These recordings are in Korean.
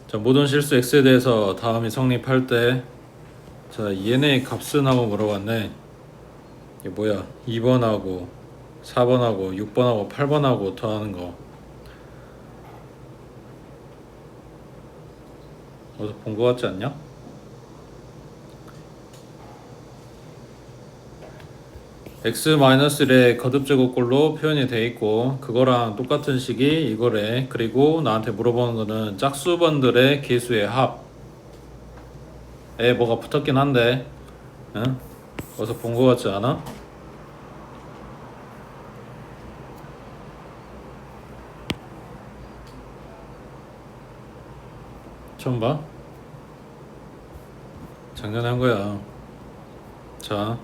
자, 모든 실수 x에 대해서 다음이 성립할 때, 자, 얘네 값은 하고 물어봤네. 이게 뭐야? 2번하고 4번하고 6번하고 8번하고 더하는 거 어디서 본 거 같지 않냐? x-1의 거듭제곱꼴로 표현이 돼 있고, 그거랑 똑같은 식이 이거래. 그리고 나한테 물어보는 거는 짝수번들의 개수의 합에 뭐가 붙었긴 한데, 응? 어디서 본 거 같지 않아? 처음 봐? 작년에 한 거야. 자,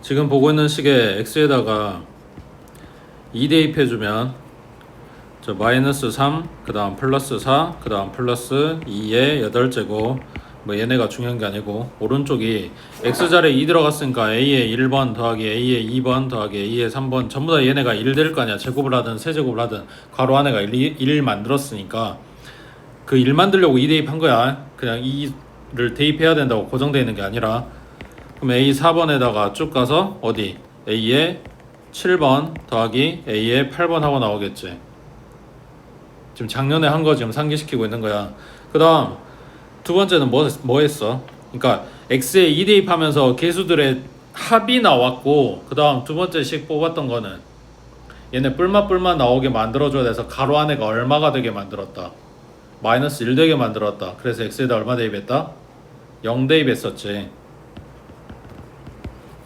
지금 보고 있는 식에 x에다가 2 대입해주면 저 마이너스 3, 그 다음 플러스 4, 그 다음 플러스 2의 8제곱, 뭐 얘네가 중요한 게 아니고, 오른쪽이 x자리에 2 들어갔으니까 a의 1번 더하기 a의 2번 더하기 a의 3번 전부 다 얘네가 1 될 거 아니야. 제곱을 하든 세제곱을 하든 괄호 안에가 1 만들었으니까 그 1 만들려고 2 대입한 거야. 그냥 2를 대입해야 된다고 고정되어 있는 게 아니라. 그럼 a 4번에다가 쭉 가서 어디? a의 7번 더하기 a의 8번 하고 나오겠지. 지금 작년에 한 거 지금 상기시키고 있는 거야. 그 다음 두 번째는 뭐 했어? 그러니까 x에 2 대입하면서 개수들의 합이 나왔고, 그 다음 두 번째 식 뽑았던 거는 얘네 뿔맛 나오게 만들어줘야 돼서 가로 안에가 얼마가 되게 만들었다. 마이너스 1 되게 만들었다. 그래서 x에다 얼마 대입했다? 0 대입했었지.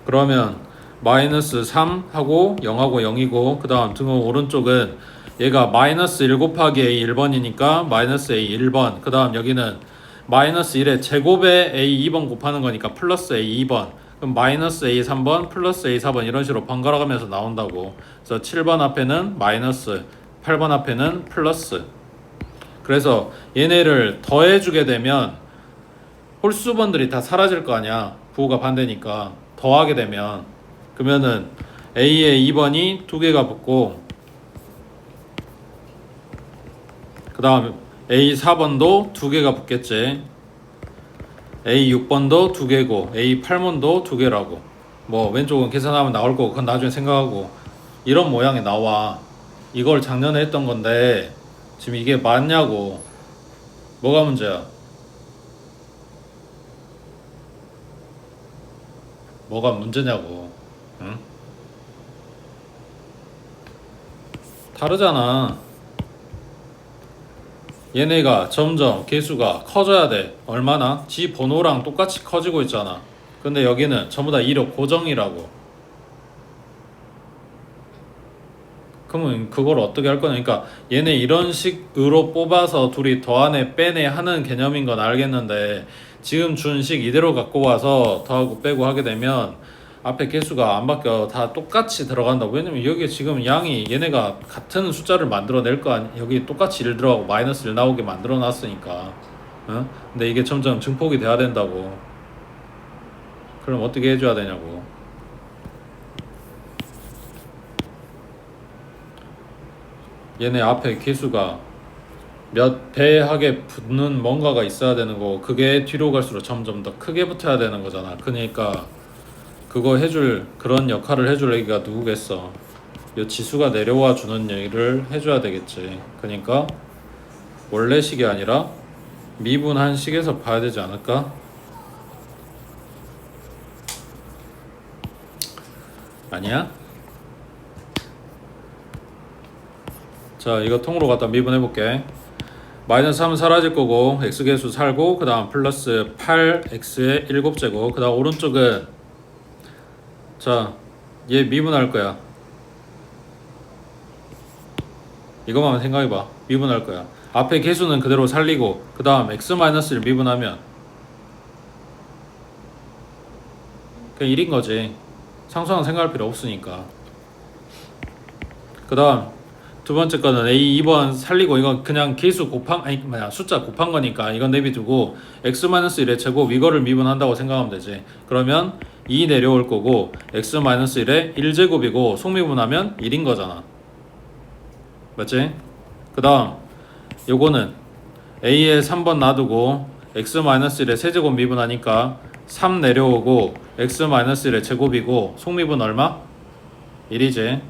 그러면 마이너스 3하고 0하고 0이고, 그 다음 등호 오른쪽은 얘가 마이너스 1 곱하기 a 1번이니까 마이너스 a 1번, 그 다음 여기는 마이너스 1의 제곱에 a 2번 곱하는 거니까 플러스 a 2번, 그럼 마이너스 a 3번 플러스 a 4번 이런 식으로 번갈아 가면서 나온다고. 그래서 7번 앞에는 마이너스, 8번 앞에는 플러스. 그래서 얘네를 더해주게 되면 홀수번들이 다 사라질 거 아니야. 부호가 반대니까. 더하게 되면 그러면은 a의 2번이 2개가 붙고, 그 다음 a 4번도 2개가 붙겠지. a 6번도 2개고 a 8번도 2개라고. 뭐 왼쪽은 계산하면 나올 거고 그건 나중에 생각하고. 이런 모양이 나와. 이걸 작년에 했던 건데 지금 이게 맞냐고. 뭐가 문제야? 뭐가 문제냐고. 응? 다르잖아. 얘네가 점점 개수가 커져야 돼. 얼마나? 지 번호랑 똑같이 커지고 있잖아. 근데 여기는 전부 다 이력 고정이라고. 그러면 그걸 어떻게 할 거냐. 그러니까 얘네 이런 식으로 뽑아서 둘이 더하네 빼네 하는 개념인 건 알겠는데, 지금 준 식 이대로 갖고 와서 더하고 빼고 하게 되면 앞에 개수가 안 바뀌어. 다 똑같이 들어간다. 왜냐면 여기 지금 양이 얘네가 같은 숫자를 만들어낼 거 아니야. 여기 똑같이 1 들어가고 마이너스 1 나오게 만들어 놨으니까. 어? 근데 이게 점점 증폭이 돼야 된다고. 그럼 어떻게 해줘야 되냐고. 얘네 앞에 개수가 몇 배하게 붙는 뭔가가 있어야 되는 거고, 그게 뒤로 갈수록 점점 더 크게 붙어야 되는 거잖아. 그러니까 그거 해줄, 그런 역할을 해줄 애기가 누구겠어. 요 지수가 내려와 주는 얘기를 해줘야 되겠지. 그러니까 원래 식이 아니라 미분한 식에서 봐야 되지 않을까? 아니야? 자, 이거 통으로 갖다 미분해 볼게. 마이너스 3은 사라질 거고 x개수 살고, 그 다음 플러스 8x의 7제곱, 그 다음 오른쪽은 자, 얘 미분할 거야. 이것만 생각해봐. 미분할 거야. 앞에 개수는 그대로 살리고, 그 다음 x-1을 미분하면 그냥 1인 거지. 상수항 생각할 필요 없으니까. 그 다음 두 번째 거는 a 2번 살리고, 이건 그냥 개수 곱한, 아니 뭐야, 숫자 곱한 거니까 이건 내비두고 x-1의 제곱 이거를 미분한다고 생각하면 되지. 그러면 2 내려올 거고 x-1의 1제곱이고 속미분하면 1인 거잖아. 맞지? 그 다음 요거는 a에 3번 놔두고 x-1의 세제곱 미분하니까 3 내려오고 x-1의 제곱이고 속미분 얼마? 1이지.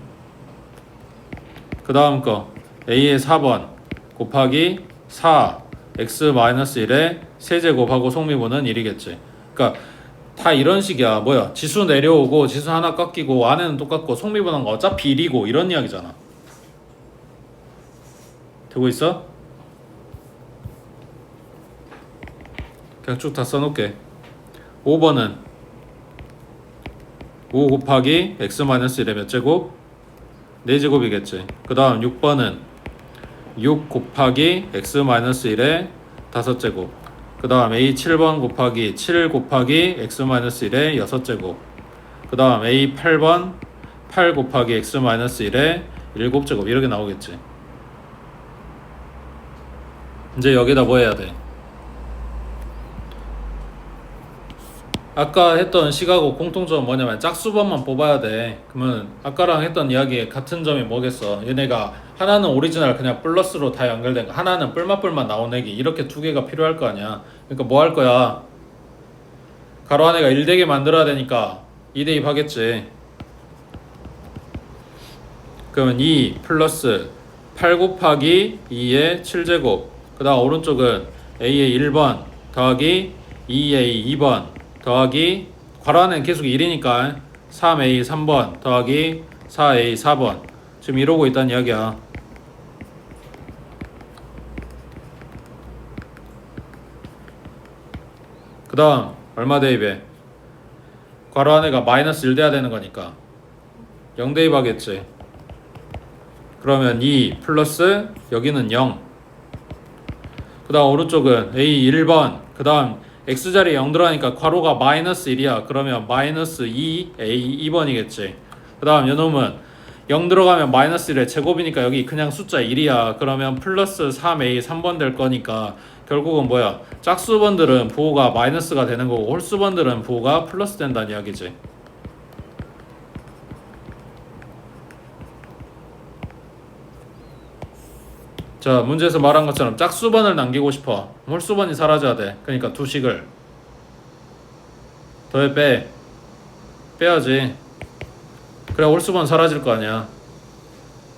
그 다음 거 a의 4번 곱하기 4 x-1의 세제곱하고 속미분은 1이겠지. 그러니까 다 이런 식이야. 뭐야, 지수 내려오고 지수 하나 깎이고 안에는 똑같고 속미분한 거 어차피 1이고 이런 이야기잖아. 되고 있어? 그냥 쭉 다 써놓을게. 5번은 5 곱하기 x-1의 몇 제곱? 4제곱이겠지. 그 다음 6번은 6 곱하기 x-1의 5제곱. 그 다음 a 7번 곱하기 7 곱하기 x-1의 6제곱. 그 다음 a 8번 8 곱하기 x-1의 7제곱. 이렇게 나오겠지. 이제 여기다 뭐 해야 돼? 아까 했던 식하고 공통점은 뭐냐면 짝수번만 뽑아야 돼. 그러면 아까랑 했던 이야기의 같은 점이 뭐겠어? 얘네가 하나는 오리지널 그냥 플러스로 다 연결된 거, 하나는 뿔맛뿔맛 나온 애기, 이렇게 두 개가 필요할 거 아니야. 그러니까 뭐 할 거야? 가로 안에가 1되게 만들어야 되니까 2대입 하겠지. 그러면 2 플러스 8 곱하기 2의 7제곱. 그 다음 오른쪽은 a의 1번 더하기 2a 2번 더하기 괄호 안에는 계속 1이니까 3a 3번 더하기 4a 4번. 지금 이러고 있다는 이야기야. 그 다음 얼마 대입해? 괄호 안에가 마이너스 1 돼야 되는 거니까 0 대입하겠지. 그러면 2 플러스 여기는 0. 그 다음 오른쪽은 a 1번 그 다음 x자리에 0 들어가니까 괄호가 마이너스 1이야. 그러면 마이너스 2a 2번이겠지. 그 다음 요놈은 0 들어가면 마이너스 1의 제곱이니까 여기 그냥 숫자 1이야. 그러면 플러스 3a 3번 될 거니까 결국은 뭐야, 짝수번들은 부호가 마이너스가 되는 거고 홀수번들은 부호가 플러스 된다는 이야기지. 자, 문제에서 말한 것처럼 짝수번을 남기고 싶어. 홀수번이 사라져야 돼. 그러니까 두 식을 더해 빼야지. 그래 홀수번 사라질 거 아니야.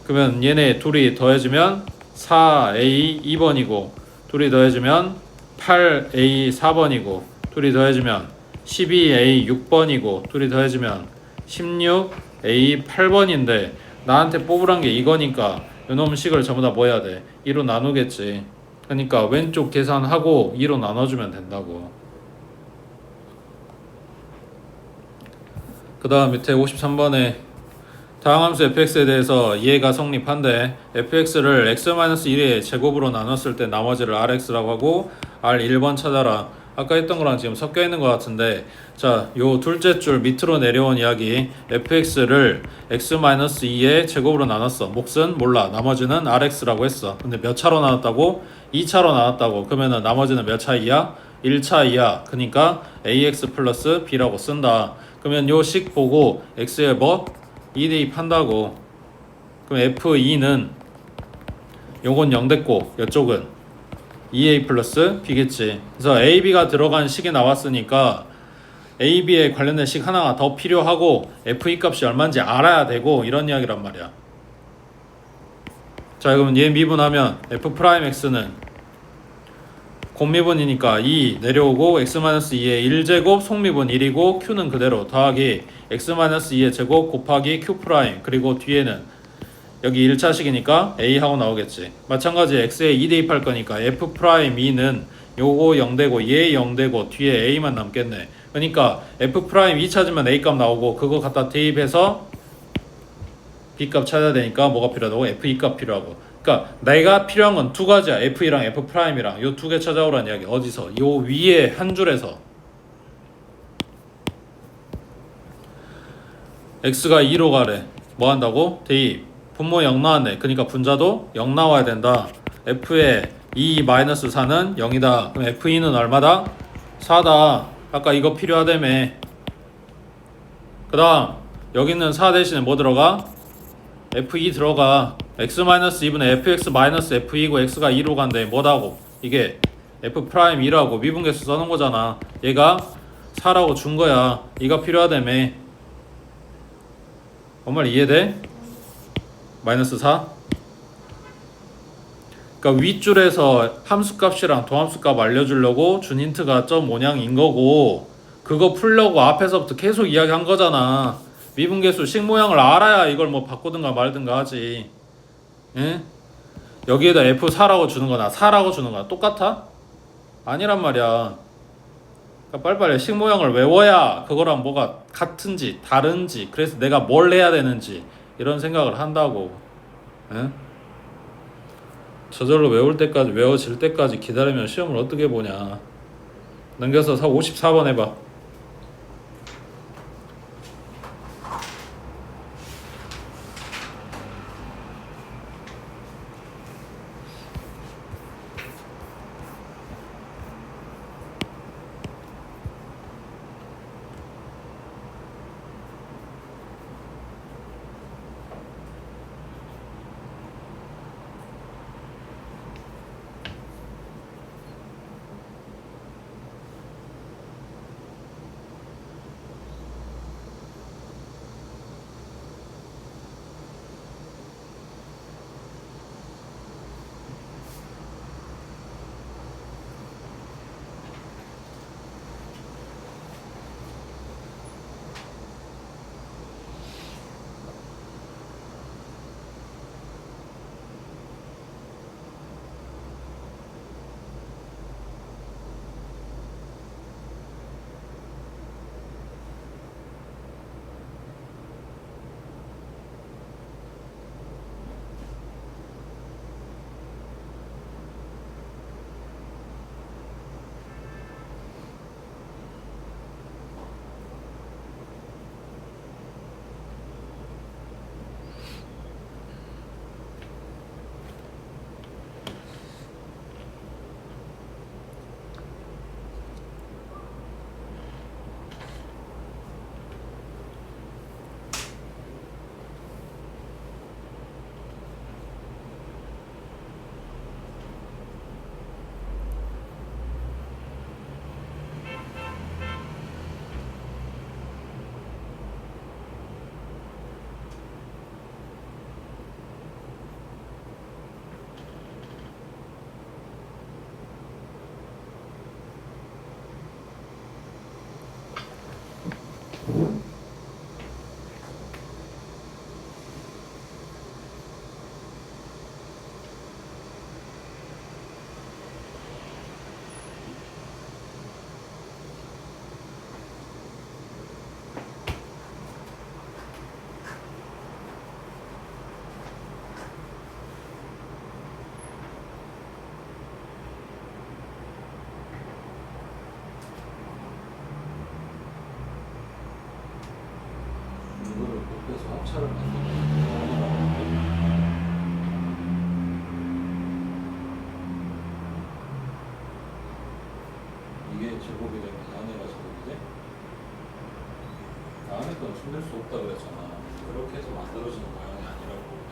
그러면 얘네 둘이 더해지면 4a 2번이고 둘이 더해지면 8a 4번이고 둘이 더해지면 12a 6번이고 둘이 더해지면 16a 8번인데 나한테 뽑으란 게 이거니까 요놈 식을 전부 다 뭐 해야 돼? 2로 나누겠지. 그러니까 왼쪽 계산하고 2로 나눠주면 된다고. 그 다음 밑에 53번에 다항함수 fx에 대해서 이해가 성립한데 fx를 x-1의 제곱으로 나눴을 때 나머지를 rx라고 하고 r 1번 찾아라. 아까 했던 거랑 지금 섞여 있는 것 같은데, 자, 요 둘째 줄 밑으로 내려온 이야기, fx를 x-2의 제곱으로 나눴어. 몫은 몰라. 나머지는 rx라고 했어. 근데 몇 차로 나눴다고? 2차로 나눴다고. 그러면은 나머지는 몇 차이야? 1차이야. 그러니까 ax 플러스 b라고 쓴다. 그러면 요 식 보고 x에 뭐? 2대입 한다고. 그럼 f2는 요건 0 됐고 이쪽은 2a 플러스 b겠지. 그래서 a, b가 들어간 식이 나왔으니까 a, b에 관련된 식 하나가 더 필요하고 f2 값이 얼마인지 알아야 되고 이런 이야기란 말이야. 자, 그러면 얘 미분하면 f'x는 곱미분이니까 2 내려오고 x-2의 1제곱 속미분 1이고 q는 그대로 더하기 x-2의 제곱 곱하기 q' 그리고 뒤에는 여기 1차식이니까 a하고 나오겠지. 마찬가지 x에 2 대입할 거니까 f'2는 요거 0 되고 얘 0 되고 뒤에 a만 남겠네. 그러니까 f' 2 찾으면 a 값 나오고 그거 갖다 대입해서 b 값 찾아야 되니까 뭐가 필요하다고? f2 값 필요하고. 그러니까 내가 필요한 건 두 가지야. f랑 f'이랑 요 두 개 찾아오라는 이야기. 어디서? 요 위에 한 줄에서. x가 2로 가래. 뭐 한다고? 대입. 분모 0 나왔네. 그러니까 분자도 0 나와야 된다. f의 2-4는 0이다. 그럼 f2는 얼마다? 4다. 아까 이거 필요하다며. 그 다음 여기는 4 대신에 뭐 들어가? f2 들어가. x-2분의 fx-f2고 x가 2로 간대. 뭐다고? 이게 f'2라고 미분계수 써놓은 거잖아. 얘가 4라고 준 거야. 이가 필요하다며. 엄마 이해돼? 마이너스 4? 그러니까 윗줄에서 함수값이랑 도함수값 알려주려고 준 힌트가 점 모양인 거고, 그거 풀려고 앞에서부터 계속 이야기한 거잖아. 미분계수 식 모양을 알아야 이걸 뭐 바꾸든가 말든가 하지. 응? 여기에다 F4라고 주는 거나 4라고 주는 거나 똑같아? 아니란 말이야. 그러니까 빨리빨리 식 모양을 외워야 그거랑 뭐가 같은지 다른지, 그래서 내가 뭘 해야 되는지 이런 생각을 한다고. 응? 저절로 외워질 때까지 기다리면 시험을 어떻게 보냐. 넘겨서 54번 해봐. 그래서 합차를 이게 제곱이 되면 안에가 제곱이 돼? 안에 건 숨길 수 없다 그랬잖아. 그렇게 해서 만들어지는 모양이 아니라고.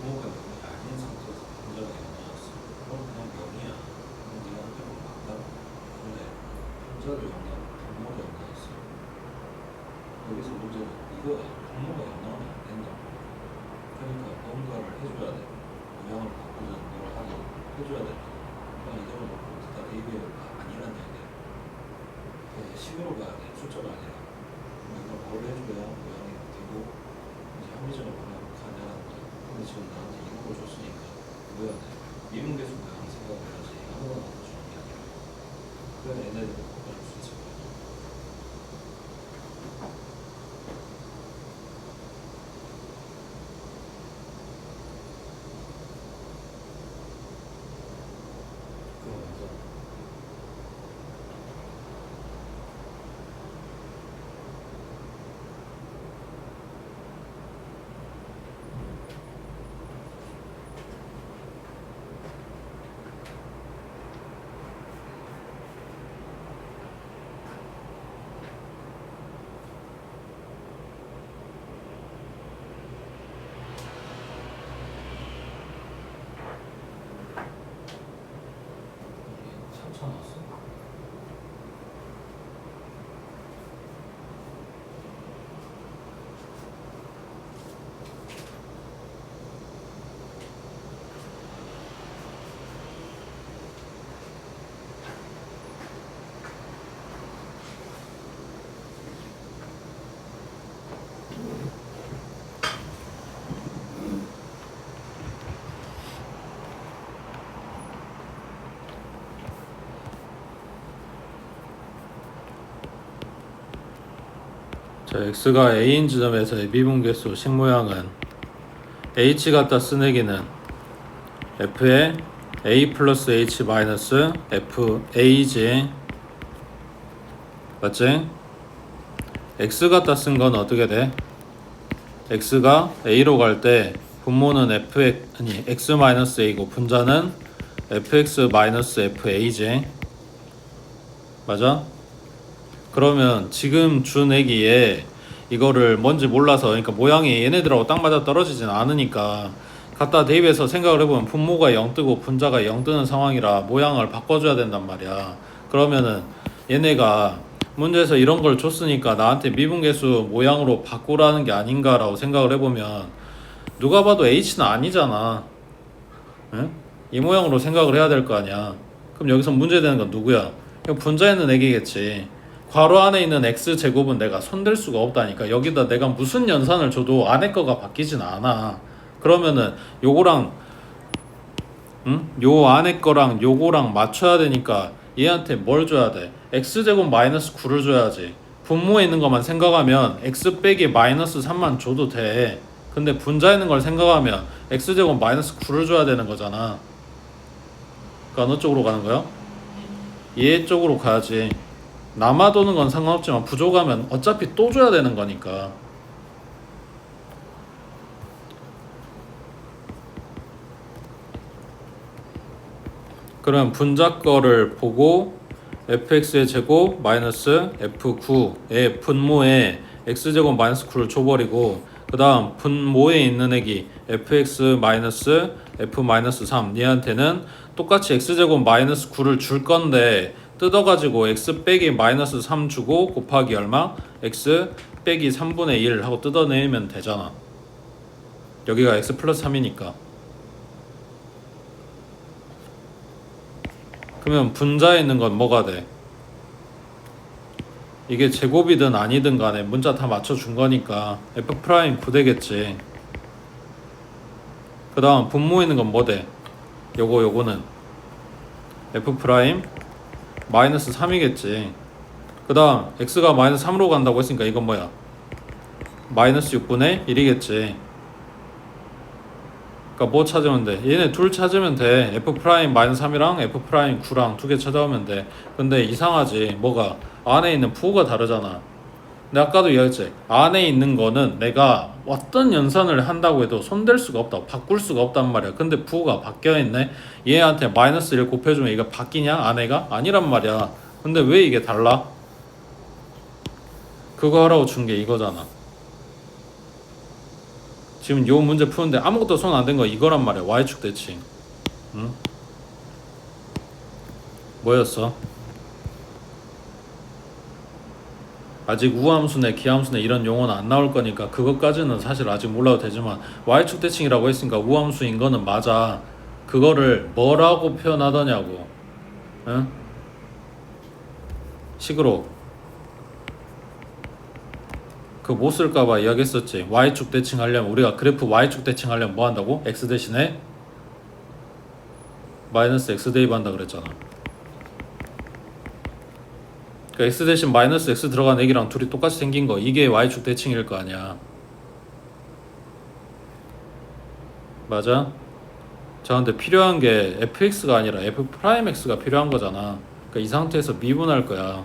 부모가 아닌 상태에서 분자가 나왔어. 그럼 그냥 0이야. 그럼 네가 한번 맞다. 근데 분자를 영향, 분모가 영향했어. 여기서 문제는 이거야. 분모가 영 나오면 안 된다. 그러니까 뭔가를 해줘야 돼. 모양을 바꾸는 걸 하고 해줘야 돼. 그냥 이대로 놓고 다 대입해가 아니란 얘기야. 식으로 가야 돼. 숫자가 아니라. 그러니까 뭘 해줘야 모양이 되고 이제 합리적으로 가능한 거야. 근데 지금 나한테 이거 줬으니까 뭐야 돼? 미분계수 모양 생각을 해야지. 아무거나 주는 게 아니라. 그래야 얘네들을 바꿔줄 수 있을 거야. 그러면서 자, x가 a인 지점에서의 미분계수 식모양은 h 갖다 쓰내기는 f의 a 플러스 h 마이너스 f a지. 맞지? x 갖다 쓴 건 어떻게 돼? x가 a로 갈 때 분모는 x 마이너스 a고 분자는 fx 마이너스 fa지. 맞아? 그러면 지금 준 애기에 이거를 뭔지 몰라서, 그러니까 모양이 얘네들하고 딱 맞아 떨어지진 않으니까 갖다 대입해서 생각을 해보면 분모가 0 뜨고 분자가 0 뜨는 상황이라 모양을 바꿔줘야 된단 말이야. 그러면은 얘네가 문제에서 이런 걸 줬으니까 나한테 미분계수 모양으로 바꾸라는 게 아닌가라고 생각을 해보면 누가 봐도 h는 아니잖아. 응? 이 모양으로 생각을 해야 될 거 아니야. 그럼 여기서 문제되는 건 누구야? 분자에 있는 애기겠지. 괄호 안에 있는 x제곱은 내가 손댈 수가 없다니까. 여기다 내가 무슨 연산을 줘도 안에 거가 바뀌진 않아. 그러면은 요거랑 요 안에 거랑 요거랑 맞춰야 되니까 얘한테 뭘 줘야 돼? x제곱 마이너스 9를 줘야지. 분모에 있는 것만 생각하면 x 빼기 마이너스 3만 줘도 돼. 근데 분자에 있는 걸 생각하면 x제곱 마이너스 9를 줘야 되는 거잖아. 그러니까 어느 쪽으로 가는 거야? 얘 쪽으로 가야지. 남아도는 건 상관없지만 부족하면 어차피 또 줘야 되는 거니까. 그럼 분자 거를 보고 fx의 제곱 마이너스 f9의 분모에 x제곱 마이너스 9를 줘버리고, 그 다음 분모에 있는 애기 fx 마이너스 f 마이너스 3 얘한테는 똑같이 x제곱 마이너스 9를 줄 건데 뜯어가지고 x 빼기 마이너스 3 주고 곱하기 얼마? x 빼기 3분의 1 하고 뜯어내면 되잖아. 여기가 x 플러스 3이니까. 그러면 분자에 있는 건 뭐가 돼? 이게 제곱이든 아니든 간에 문자 다 맞춰준 거니까 f' 9 되겠지. 그 다음 분모에 있는 건 뭐 돼? 요거는 f' 마이너스 3이겠지. 그 다음 x가 마이너스 3으로 간다고 했으니까 이건 뭐야? 마이너스 6분의 1이겠지. 그러니까 뭐 찾으면 돼? 얘네 둘 찾으면 돼. f' 마이너스 3이랑 f' 9랑 두 개 찾아오면 돼. 근데 이상하지. 뭐가? 안에 있는 부호가 다르잖아. 내가 아까도 이야기했지. 안에 있는 거는 내가 어떤 연산을 한다고 해도 손댈 수가 없다. 바꿀 수가 없단 말이야. 근데 부호가 바뀌어있네. 얘한테 마이너스 1 곱해주면 이거 바뀌냐? 안에가? 아니란 말이야. 근데 왜 이게 달라? 그거 하라고 준 게 이거잖아. 지금 요 문제 푸는데 아무것도 손 안 댄 거 이거란 말이야. y축 대칭. 응? 뭐였어? 아직 우함수네 기함수네 이런 용어는 안 나올 거니까 그것까지는 사실 아직 몰라도 되지만 y축 대칭이라고 했으니까 우함수인 거는 맞아. 그거를 뭐라고 표현하더냐고. 응? 식으로 그 못 쓸까봐 이야기했었지. y축 대칭 하려면 우리가 그래프 y축 대칭 하려면 뭐 한다고? x 대신에 마이너스 x 대입한다 그랬잖아. 그러니까 x 대신 마이너스 x 들어간 애기랑 둘이 똑같이 생긴 거, 이게 y축 대칭일 거 아니야. 맞아? 자, 근데 필요한 게 fx가 아니라 f'x가 필요한 거잖아. 그러니까 이 상태에서 미분할 거야.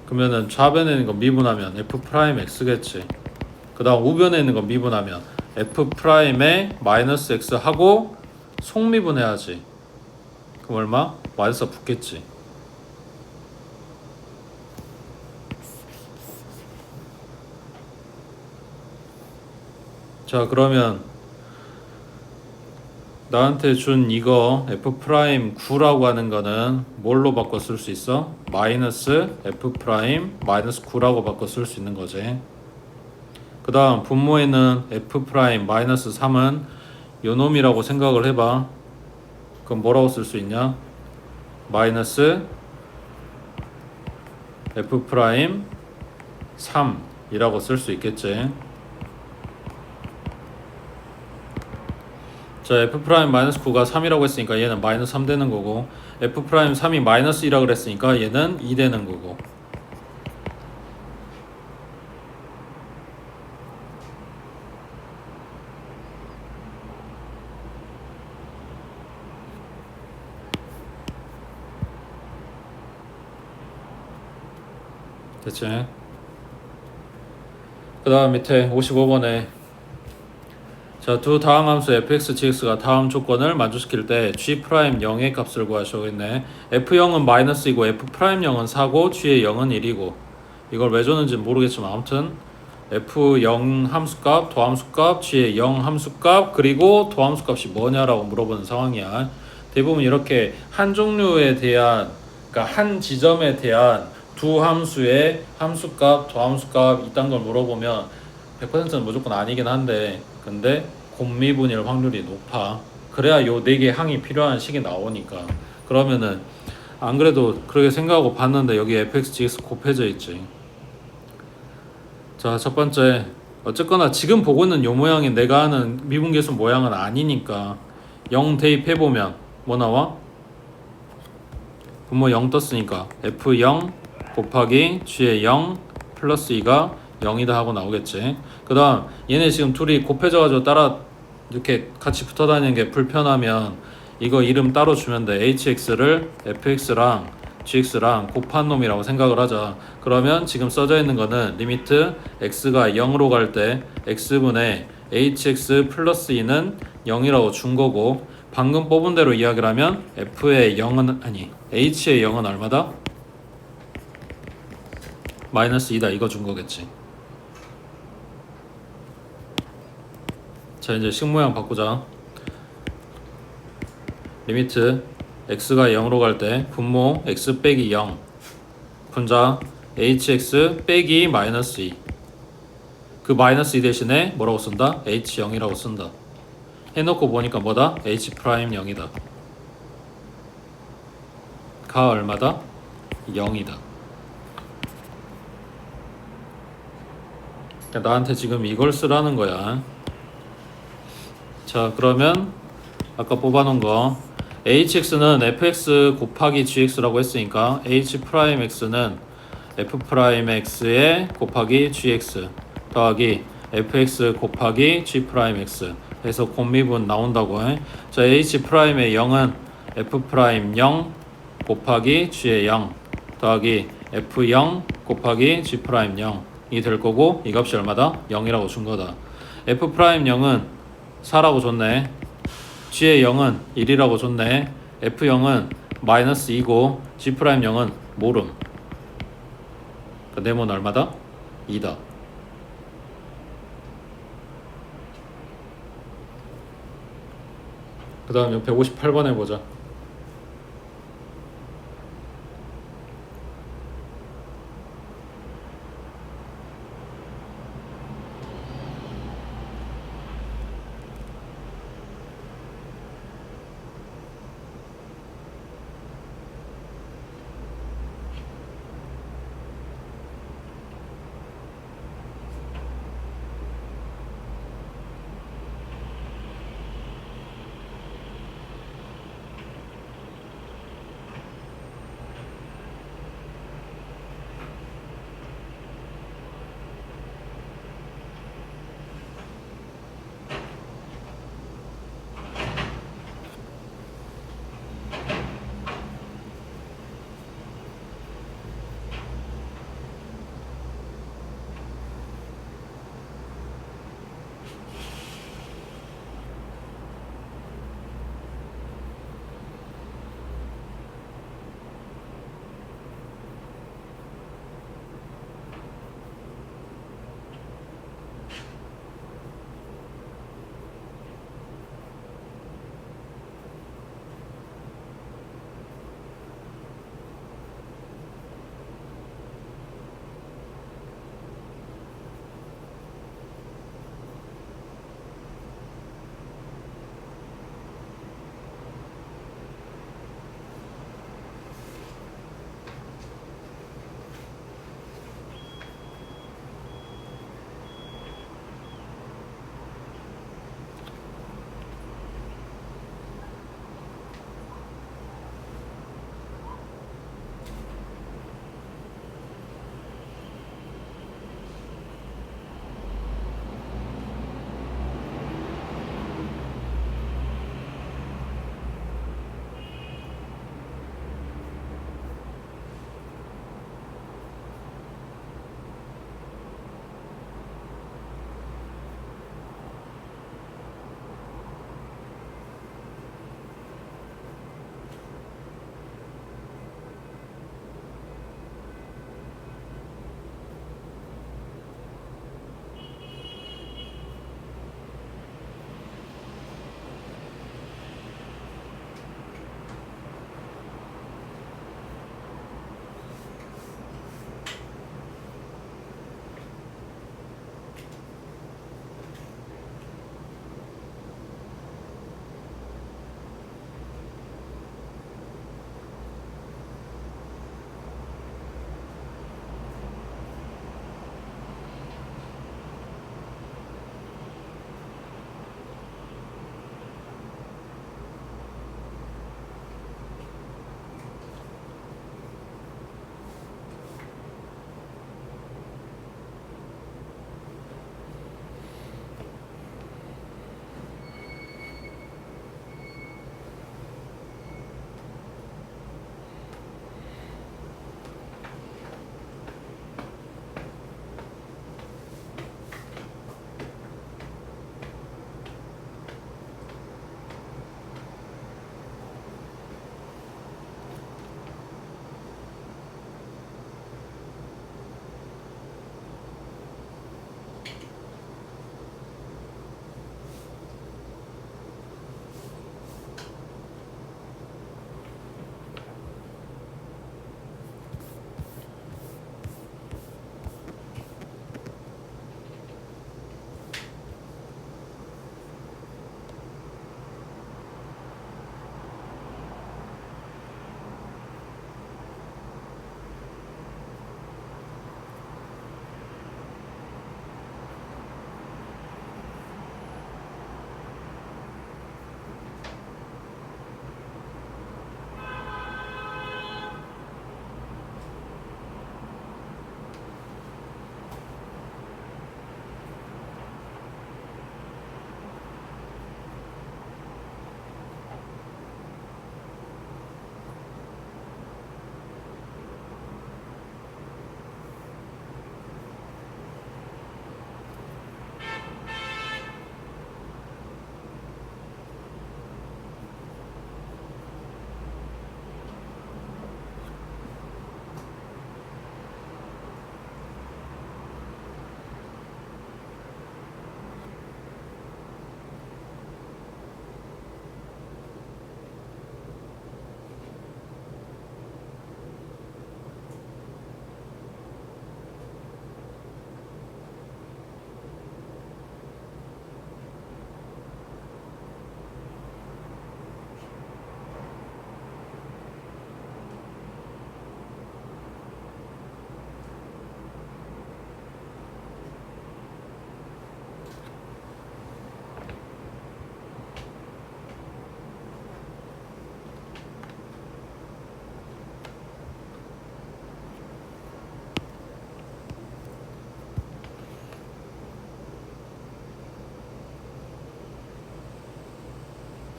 그러면은 좌변에 있는 거 미분하면 f'x겠지. 그 다음 우변에 있는 거 미분하면 f'에 마이너스 x 하고 속미분해야지. 그럼 얼마? 마이너스가 붙겠지. 자, 그러면 나한테 준 이거 f'9라고 하는 거는 뭘로 바꿔 쓸 수 있어? 마이너스 f' 마이너스 9라고 바꿔 쓸 수 있는 거지. 그 다음 분모에는 f' 마이너스 3은 요놈이라고 생각을 해봐. 그럼 뭐라고 쓸 수 있냐? 마이너스 f' 3이라고 쓸 수 있겠지. 자, f 프라임 마이너스 9가 3이라고 했으니까 얘는 마이너스 3 되는 거고, f 프라임 3이 마이너스 2라고 그랬으니까 얘는 2 되는 거고. 됐지? 그 다음 밑에 55번에 자, 두 다음 함수 fx, gx가 다음 조건을 만족시킬 때 g 프라임 0의 값을 구하시고 있네. f0은 마이너스이고 f 프라임 0은 4고 g의 0은 1이고, 이걸 왜 줬는지 모르겠지만 아무튼 f0 함수값, 도함수값, g의 0 함수값, 그리고 도함수값이 뭐냐라고 물어보는 상황이야. 대부분 이렇게 한 종류에 대한, 그러니까 한 지점에 대한 두 함수의 함수값, 도함수값 이딴 걸 물어보면 100%는 무조건 아니긴 한데, 근데 곱미분일 확률이 높아. 그래야 요 4개 항이 필요한 식이 나오니까. 그러면은 안 그래도 그렇게 생각하고 봤는데 여기 fx, gx 곱해져 있지. 자, 첫 번째, 어쨌거나 지금 보고 있는 요 모양이 내가 아는 미분계수 모양은 아니니까 0 대입해보면 뭐 나와? 분모 0 떴으니까 f0 곱하기 g의 0 플러스 2가 0이다 하고 나오겠지. 그 다음 얘네 지금 둘이 곱해져가지고 따라 이렇게 같이 붙어 다니는 게 불편하면 이거 이름 따로 주면 돼. hx를 fx랑 gx랑 곱한 놈이라고 생각을 하자. 그러면 지금 써져 있는 거는 리미트 x가 0으로 갈 때 x분의 hx 플러스 2는 0이라고 준 거고, 방금 뽑은 대로 이야기를 하면 f의 0은 아니 h의 0은 얼마다? 마이너스 2다 이거 준 거겠지. 자, 이제 식 모양 바꾸자. 리미트 x가 0으로 갈 때 분모 x 빼기 0 분자 hx 빼기 마이너스 2. 그 마이너스 2 대신에 뭐라고 쓴다? h0이라고 쓴다. 해놓고 보니까 뭐다? h 프라임 0이다. 가 얼마다? 0이다. 그러니까 나한테 지금 이걸 쓰라는 거야. 자, 그러면 아까 뽑아놓은 거 hx는 fx 곱하기 gx라고 했으니까 h 프라임 x는 f 프라임 x에 곱하기 gx 더하기 fx 곱하기 g 프라임 x 해서 곱미분 나온다고 해. 자, h 프라임의 0은 f 프라임 0 곱하기 g의 0 더하기 f0 곱하기 g 프라임 0이 될 거고, 이 값이 얼마다? 0이라고 준 거다. f 프라임 0은 4라고 줬네. g의 0은 1이라고 줬네. f0은 마이너스 2고 g 프라임 0은 모름. 그 네모는 얼마다? 2다. 그 다음 158번 해보자.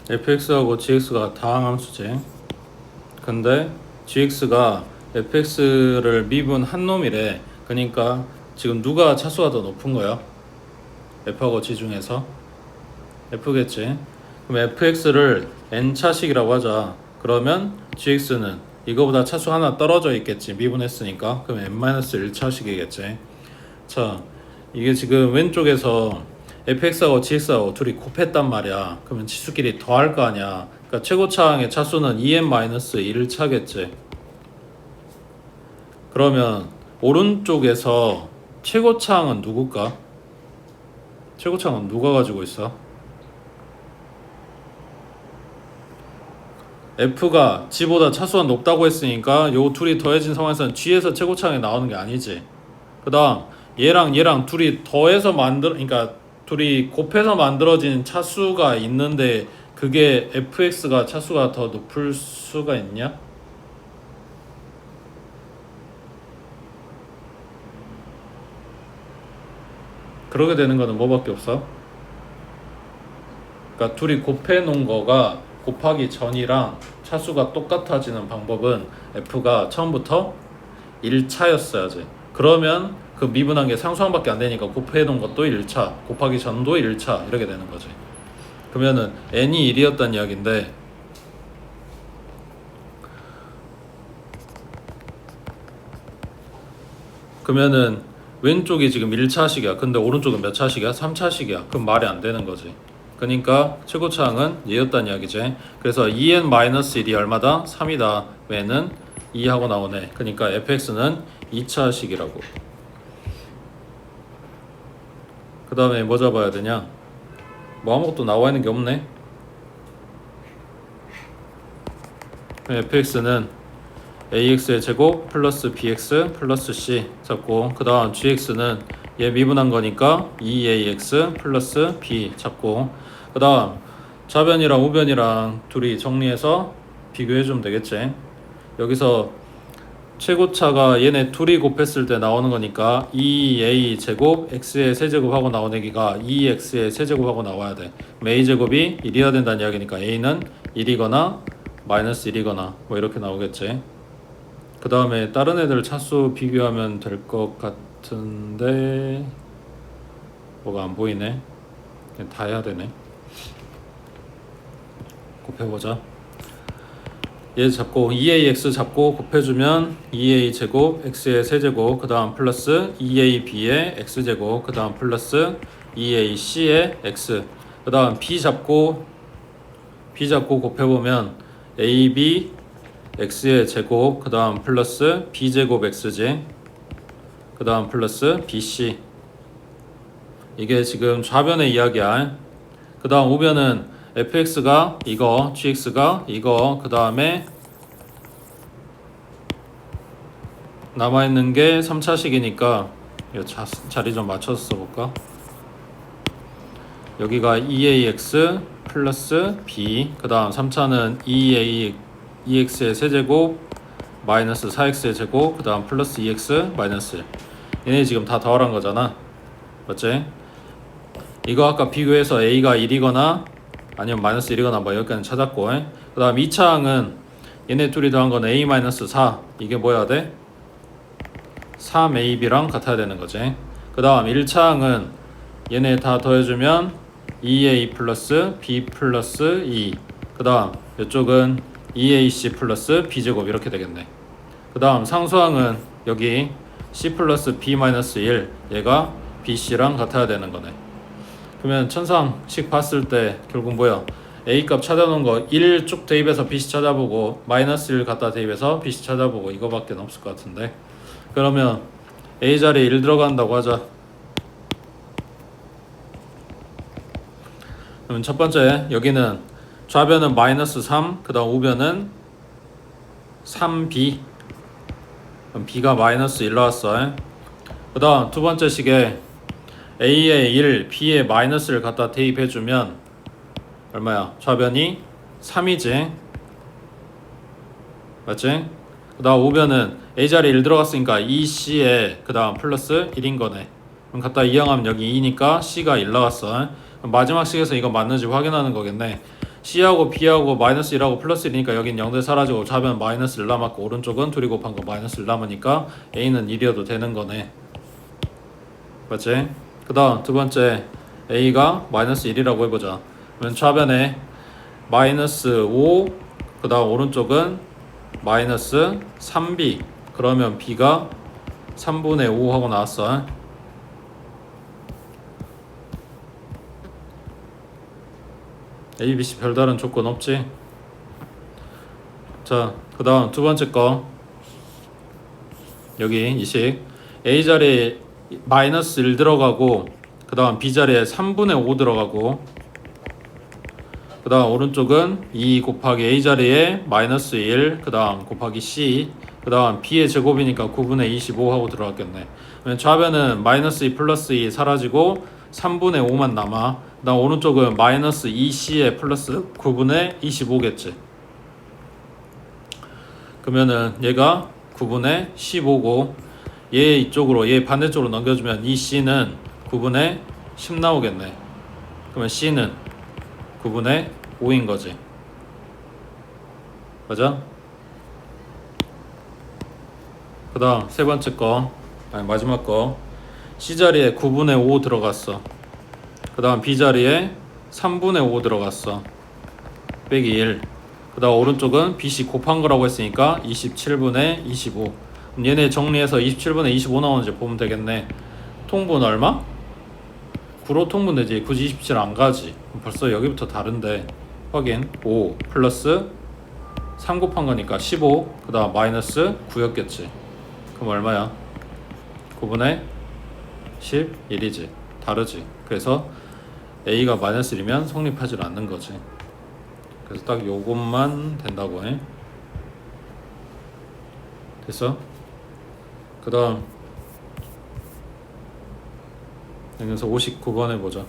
fx하고 gx가 다항함수지. 근데 gx가 fx를 미분한 놈이래. 그러니까 지금 누가 차수가 더 높은 거야? f하고 g 중에서 f겠지. 그럼 fx를 n차식이라고 하자. 그러면 gx는 이거보다 차수 하나 떨어져 있겠지. 미분했으니까. 그럼 n-1차식이겠지. 자, 이게 지금 왼쪽에서 fx하고 gx하고 둘이 곱했단 말이야. 그러면 지수끼리 더할 거 아니야. 그러니까 최고차항의 차수는 2n-1차겠지. 그러면 오른쪽에서 최고차항은 누굴까? 최고차항은 누가 가지고 있어? F가 G보다 차수가 높다고 했으니까 요 둘이 더해진 상황에서는 G에서 최고차항이 나오는 게 아니지. 그 다음 얘랑 둘이 더해서 그러니까 둘이 곱해서 만들어진 차수가 있는데 그게 fx가 차수가 더 높을 수가 있냐? 그러게 되는 거는 뭐밖에 없어? 그러니까 둘이 곱해 놓은 거가 곱하기 전이랑 차수가 똑같아지는 방법은 f가 처음부터 1차였어야지. 그러면 그 미분한 게 상수항밖에 안 되니까 곱해 놓은 것도 1차, 곱하기 전도 1차 이렇게 되는 거지. 그러면은 n이 1이었단 이야기인데 그러면은 왼쪽이 지금 1차식이야. 근데 오른쪽은 몇 차식이야? 3차식이야. 그럼 말이 안 되는 거지. 그러니까 최고차항은 얘였단 이야기지. 그래서 2n-1이 얼마다? 3이다. 왜는 2하고 나오네. 그러니까 fx는 2차식이라고. 그 다음에 뭐 잡아야 되냐? 뭐 아무것도 나와 있는 게 없네. fx는 ax의 제곱 플러스 bx 플러스 c 잡고, 그 다음 gx는 얘 미분한 거니까 2ax 플러스 b 잡고, 그 다음 좌변이랑 우변이랑 둘이 정리해서 비교해주면 되겠지. 여기서 최고차가 얘네 둘이 곱했을 때 나오는 거니까 2a 제곱 x의 세제곱 하고 나온 얘기가 2x의 세제곱 하고 나와야 돼. 그럼 a 제곱이 1이어야 된다는 이야기니까 a는 1이거나 마이너스 1이거나 뭐 이렇게 나오겠지. 그 다음에 다른 애들 차수 비교하면 될 것 같은데 뭐가 안 보이네. 그냥 다 해야 되네. 곱해보자. 얘 잡고 2ax 잡고 곱해주면 2a 제곱 x의 세제곱 그 다음 플러스 2ab의 x제곱 그 다음 플러스 2ac의 x 그 다음 b 잡고 곱해보면 ab x의 제곱 그 다음 플러스 b제곱 x지 그 다음 플러스 bc. 이게 지금 좌변의 이야기야. 그 다음 우변은 fx가 이거, gx가 이거, 그 다음에 남아있는 게 3차식이니까 자리 좀 맞춰서 써볼까? 여기가 2ax 플러스 b, 그 다음 3차는 2x의 세제곱 마이너스 4x의 제곱, 그 다음 플러스 2x 마이너스 1. 얘네 지금 다 더하란 거잖아. 맞지? 이거 아까 비교해서 a가 1이거나 아니면 마이너스 1이거나 뭐 여기까지 찾았고, 그 다음 2차항은 얘네 둘이 더한 건 a-4 이게 뭐야 돼? 3ab랑 같아야 되는 거지. 그 다음 1차항은 얘네 다 더해주면 2a 플러스 b 플러스 2. 그 다음 이쪽은 2ac 플러스 b제곱 이렇게 되겠네. 그 다음 상수항은 여기 c 플러스 b 마이너스 1 얘가 bc랑 같아야 되는 거네. 그러면 천상식 봤을 때 결국 뭐야? a 값 찾아놓은 거 1 쭉 대입해서 bc 찾아보고 마이너스 1 갖다 대입해서 bc 찾아보고 이거밖에 없을 것 같은데, 그러면 a 자리에 1 들어간다고 하자. 그럼 첫 번째 여기는 좌변은 마이너스 3, 그 다음 우변은 3b. 그럼 b가 마이너스 1 나왔어. 그 다음 두 번째 식에 a에 1, b에 마이너스를 갖다 대입해주면 얼마야? 좌변이 3이지. 맞지? 그 다음 우변은 a 자리에 1 들어갔으니까 2c에 그 다음 플러스 1인 거네. 그럼 갖다 이항하면 여기 2니까 c가 1 나왔어. 그럼 마지막 식에서 이거 맞는지 확인하는 거겠네. C하고 B하고 마이너스 1하고 플러스 1이니까 여긴 0대 사라지고 좌변 마이너스 1 남았고 오른쪽은 둘이 곱한 거 마이너스 1 남으니까 A는 1이어도 되는 거네. 맞지? 그 다음 두 번째 A가 마이너스 1이라고 해보자. 그러면 좌변에 마이너스 5, 그 다음 오른쪽은 마이너스 3B. 그러면 B가 3분의 5 하고 나왔어. A, B, C 별다른 조건 없지? 자, 그 다음 두 번째 거 여기 이식 A 자리에 마이너스 1 들어가고 그 다음 B 자리에 3분의 5 들어가고 그 다음 오른쪽은 2 곱하기 A 자리에 마이너스 1 그 다음 곱하기 C 그 다음 B의 제곱이니까 9분의 25 하고 들어갔겠네. 좌변은 마이너스 2 플러스 2 사라지고 3분의 5만 남아. 그 다음 오른쪽은 마이너스 2C에 플러스 9분의 25겠지. 그러면은 얘가 9분의 15고 얘 이쪽으로 얘 반대쪽으로 넘겨주면 이 C는 9분의 10 나오겠네. 그러면 C는 9분의 5인 거지. 맞아? 그 다음 세 번째 거 아니 마지막 거 C 자리에 9분의 5 들어갔어. 그 다음 B 자리에 3분의 5 들어갔어. 빼기 1. 그 다음 오른쪽은 BC 곱한 거라고 했으니까 27분의 25. 얘네 정리해서 27분의 25 나오는지 보면 되겠네. 통분 얼마? 9로 통분되지. 굳이 27 안 가지. 벌써 여기부터 다른데. 확인. 5 플러스 3 곱한 거니까 15. 그 다음 마이너스 9였겠지. 그럼 얼마야? 9분의 11이지. 다르지. 그래서 A가 마이너스 1이면 성립하지 않는 거지. 그래서 딱 요것만 된다고 해. 됐어? 그 다음 여기서 59번 해보자.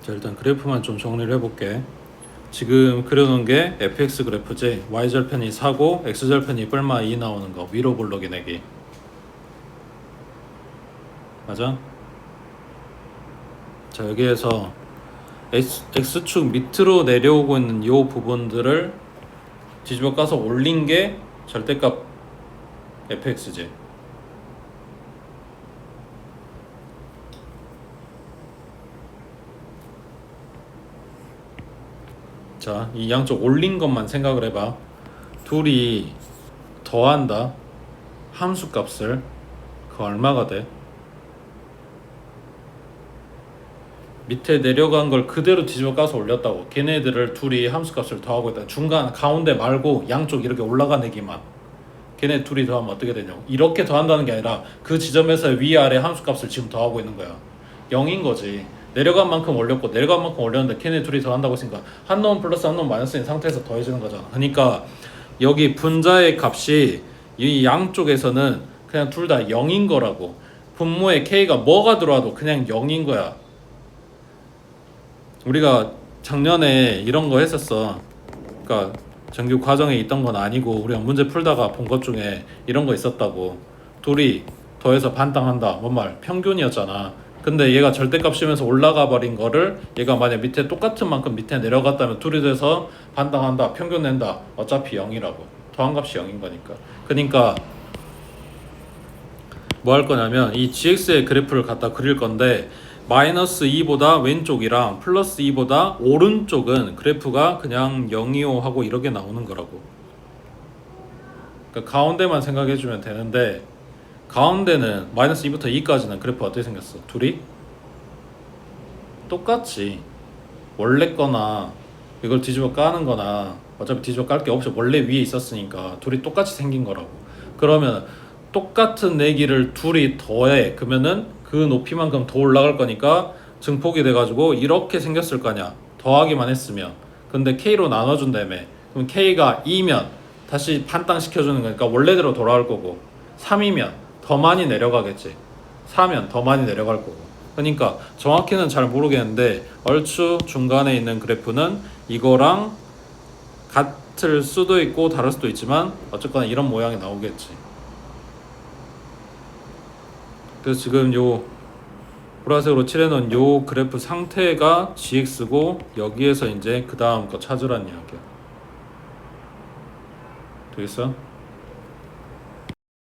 자, 일단 그래프만 좀 정리를 해볼게. 지금 그려놓은 게 fx 그래프지. y절편이 4고 x절편이 뿔마 2 나오는 거, 위로 볼록이 내기. 맞아? 자, 여기에서 x축 밑으로 내려오고 있는 이 부분들을 뒤집어 까서 올린 게 절대값 fx지. 자, 이 양쪽 올린 것만 생각을 해봐. 둘이 더한다. 함수값을. 그거 얼마가 돼? 밑에 내려간 걸 그대로 뒤집어 까서 올렸다고. 걔네들을 둘이 함수값을 더하고 있다. 중간 가운데 말고 양쪽 이렇게 올라가내기만. 걔네 둘이 더하면 어떻게 되냐고. 이렇게 더한다는 게 아니라 그 지점에서 위아래 함수값을 지금 더하고 있는 거야. 0인 거지. 내려간 만큼 올렸고 내려간 만큼 올렸는데 걔네 둘이 더한다고 했으니까 한 놈 플러스 한 놈 마이너스인 상태에서 더해지는 거잖아. 그러니까 여기 분자의 값이 이 양쪽에서는 그냥 둘 다 0인 거라고. 분모에 k가 뭐가 들어와도 그냥 0인 거야. 우리가 작년에 이런 거 했었어. 그러니까 정규 과정에 있던 건 아니고 우리가 문제 풀다가 본 것 중에 이런 거 있었다고. 둘이 더해서 반땅한다. 뭔 말? 평균이었잖아. 근데 얘가 절대값이면서 올라가 버린 거를 얘가 만약 밑에 똑같은 만큼 밑에 내려갔다면 둘이 돼서 반땅한다. 평균 낸다. 어차피 0이라고. 더한 값이 0인 거니까. 그러니까 뭐 할 거냐면 이 gx의 그래프를 갖다 그릴 건데 마이너스 2보다 왼쪽이랑 플러스 2보다 오른쪽은 그래프가 그냥 025 하고 이렇게 나오는 거라고. 그러니까 가운데만 생각해주면 되는데 가운데는 마이너스 2부터 2까지는 그래프 어떻게 생겼어? 둘이 똑같지. 원래 거나 이걸 뒤집어 까는 거나 어차피 뒤집어 깔 게 없이 원래 위에 있었으니까 둘이 똑같이 생긴 거라고. 그러면 똑같은 내기를 둘이 더해. 그러면은 그 높이만큼 더 올라갈 거니까 증폭이 돼가지고 이렇게 생겼을 거냐. 더하기만 했으면. 근데 K로 나눠준다며. 그럼 K가 2면 다시 반땅 시켜주는 거니까 원래대로 돌아올 거고 3이면 더 많이 내려가겠지. 4면 더 많이 내려갈 거고. 그러니까 정확히는 잘 모르겠는데 얼추 중간에 있는 그래프는 이거랑 같을 수도 있고 다를 수도 있지만 어쨌거나 이런 모양이 나오겠지. 그래서 지금 요 보라색으로 칠해놓은 요 그래프 상태가 gx고 여기에서 이제 그 다음 거 찾으란 이야기야. 되겠어?